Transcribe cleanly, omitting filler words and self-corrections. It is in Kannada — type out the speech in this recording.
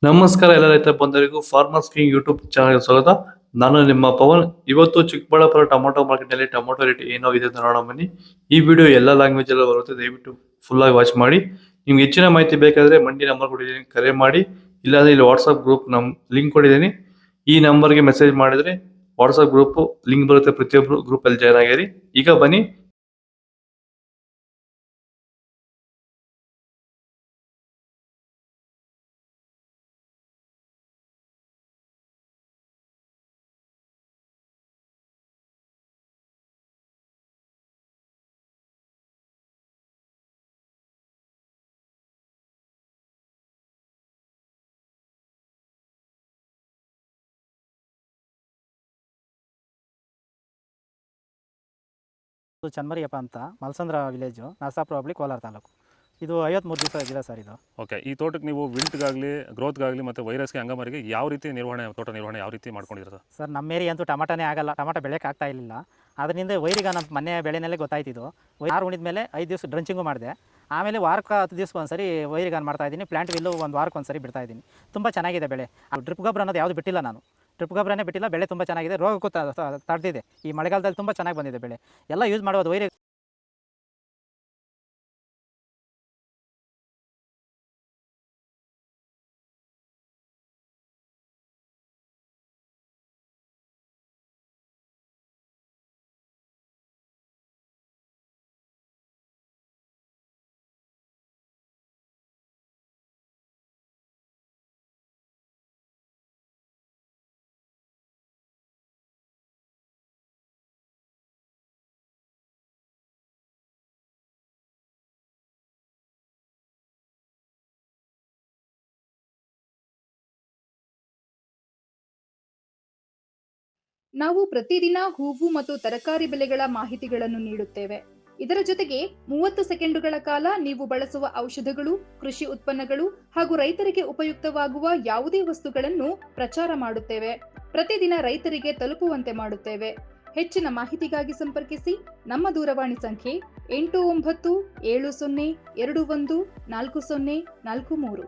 ನಮಸ್ಕಾರ ಎಲ್ಲ ರೈತ ಬಂಧುಗಳಿಗೂ ಫಾರ್ಮರ್ಸ್ ಕಿಂಗ್ ಯೂಟ್ಯೂಬ್ ಚಾನಲ್ಗೆ ಸ್ವಾಗತ. ನಾನು ನಿಮ್ಮ ಪವನ್. ಇವತ್ತು ಚಿಕ್ಕಬಳ್ಳಾಪುರ ಟೊಮೊಟೊ ಮಾರ್ಕೆಟ್ ನಲ್ಲಿ ಟೊಮೊಟೊ ರೇಟ್ ಏನೋ ಇದೆ ಅಂತ ನೋಡೋಣ ಬನ್ನಿ. ಈ ವಿಡಿಯೋ ಎಲ್ಲ ಲ್ಯಾಂಗ್ವೇಜ್ ಎಲ್ಲ ಬರುತ್ತೆ, ದಯವಿಟ್ಟು ಫುಲ್ ಆಗಿ ವಾಚ್ ಮಾಡಿ. ನಿಮ್ಗೆ ಹೆಚ್ಚಿನ ಮಾಹಿತಿ ಬೇಕಾದ್ರೆ ಮಂಡಿ ನಂಬರ್ ಕೊಟ್ಟಿದ್ದೀನಿ, ಕರೆ ಮಾಡಿ. ಇಲ್ಲಾಂದ್ರೆ ಇಲ್ಲಿ ವಾಟ್ಸ್ಆಪ್ ಗ್ರೂಪ್ ಲಿಂಕ್ ಕೊಟ್ಟಿದ್ದೀನಿ, ಈ ನಂಬರ್ಗೆ ಮೆಸೇಜ್ ಮಾಡಿದ್ರೆ ವಾಟ್ಸ್ಆಪ್ ಗ್ರೂಪ್ ಲಿಂಕ್ ಬರುತ್ತೆ, ಪ್ರತಿಯೊಬ್ಬರು ಗ್ರೂಪ್ ಅಲ್ಲಿ ಜಾಯ್ನ್ ಆಗಿರಿ. ಈಗ ಬನ್ನಿ. ಇದು ಚನ್ಮರಿಯಪ್ಪ ಅಂತ, ಮಲ್ಸಂದ್ರ ವಿಲೇಜು, ನರಸಾಪುರ ಹೋಬಳಿ, ಕೋಲಾರ ತಾಲೂಕು. ಇದು 53 ದಿವಸ ಗಿಡ ಸರ್ ಇದು. ಓಕೆ. ಈ ತೋಟಕ್ಕೆ ನೀವು ವಿಲ್ಟ್ಗಾಗಲಿ, ಗ್ರೋತ್ಗಾಗಲಿ ಮತ್ತು ವೈರಸ್ಗೆ, ಅಂಗಮಾರಿಗೆ ಯಾವ ರೀತಿ ತೋಟ ನಿರ್ವಹಣೆ ಯಾವ ರೀತಿ ಮಾಡ್ಕೊಂಡಿದ್ದೀರಾ ಸರ್? ಸರ್ ನಮ್ಮ ಏರಿಯಾ ಅಂತೂ ಟಮಾಟನೇ ಆಗಲ್ಲ, ಟಮಾಟ ಬೆಳೆಯೋಕೆ ಆಗ್ತಾ ಇರಲಿಲ್ಲ. ಅದರಿಂದ ವೈರಿಗೆ ನಮ್ಮ ಮನೆ ಬೆಳೆನಲ್ಲೇ ಗೊತ್ತಾಯ್ತಿದ್ದು. ಆರು ಉಣಿದ ಮೇಲೆ 5 ದಿವಸ ಡ್ರಂಚಿಂಗು ಮಾಡಿದೆ. ಆಮೇಲೆ ವಾರಕ್ಕೆ 10 ದಿವಸಕ್ಕೆ ಒಂದ್ಸರಿ ವೈರಿಗಾನ್ ಮಾಡ್ತಾಯಿದ್ದೀನಿ. ಪ್ಲಾಂಟ್ ವಿಲ್ಲು ಒಂದು ವಾರಕ್ಕೆ ಒಂದ್ಸರಿ ಬಿಡ್ತಾಯಿದ್ದೀನಿ. ತುಂಬ ಚೆನ್ನಾಗಿದೆ ಬೆಳೆ. ಡ್ರಿಪ್ ಗೊಬ್ಬರ ಅನ್ನೋದು ಯಾವುದು ಬಿಟ್ಟಿಲ್ಲ ನಾನು, ಡ್ರಿಪ್ ಗೊಬ್ಬರನೇ ಬಿಟ್ಟಿಲ್ಲ. ಬೆಳೆ ತುಂಬ ಚೆನ್ನಾಗಿದೆ, ರೋಗಕ್ಕೂ ತಡೆದಿದೆ. ಈ ಮಳೆಗಾಲದಲ್ಲಿ ತುಂಬ ಚೆನ್ನಾಗಿ ಬಂದಿದೆ ಬೆಳೆ. ಎಲ್ಲ ಯೂಸ್ ಮಾಡೋದು ವೈರಿ. ನಾವು ಪ್ರತಿದಿನ ಹೂವು ಮತ್ತು ತರಕಾರಿ ಬೆಲೆಗಳ ಮಾಹಿತಿಗಳನ್ನು ನೀಡುತ್ತೇವೆ. ಇದರ ಜೊತೆಗೆ 30 ಸೆಕೆಂಡುಗಳ ಕಾಲ ನೀವು ಬಳಸುವ ಔಷಧಗಳು, ಕೃಷಿ ಉತ್ಪನ್ನಗಳು ಹಾಗೂ ರೈತರಿಗೆ ಉಪಯುಕ್ತವಾಗುವ ಯಾವುದೇ ವಸ್ತುಗಳನ್ನು ಪ್ರಚಾರ ಮಾಡುತ್ತೇವೆ. ಪ್ರತಿದಿನ ರೈತರಿಗೆ ತಲುಪುವಂತೆ ಮಾಡುತ್ತೇವೆ. ಹೆಚ್ಚಿನ ಮಾಹಿತಿಗಾಗಿ ಸಂಪರ್ಕಿಸಿ. ನಮ್ಮ ದೂರವಾಣಿ ಸಂಖ್ಯೆ 8970214043.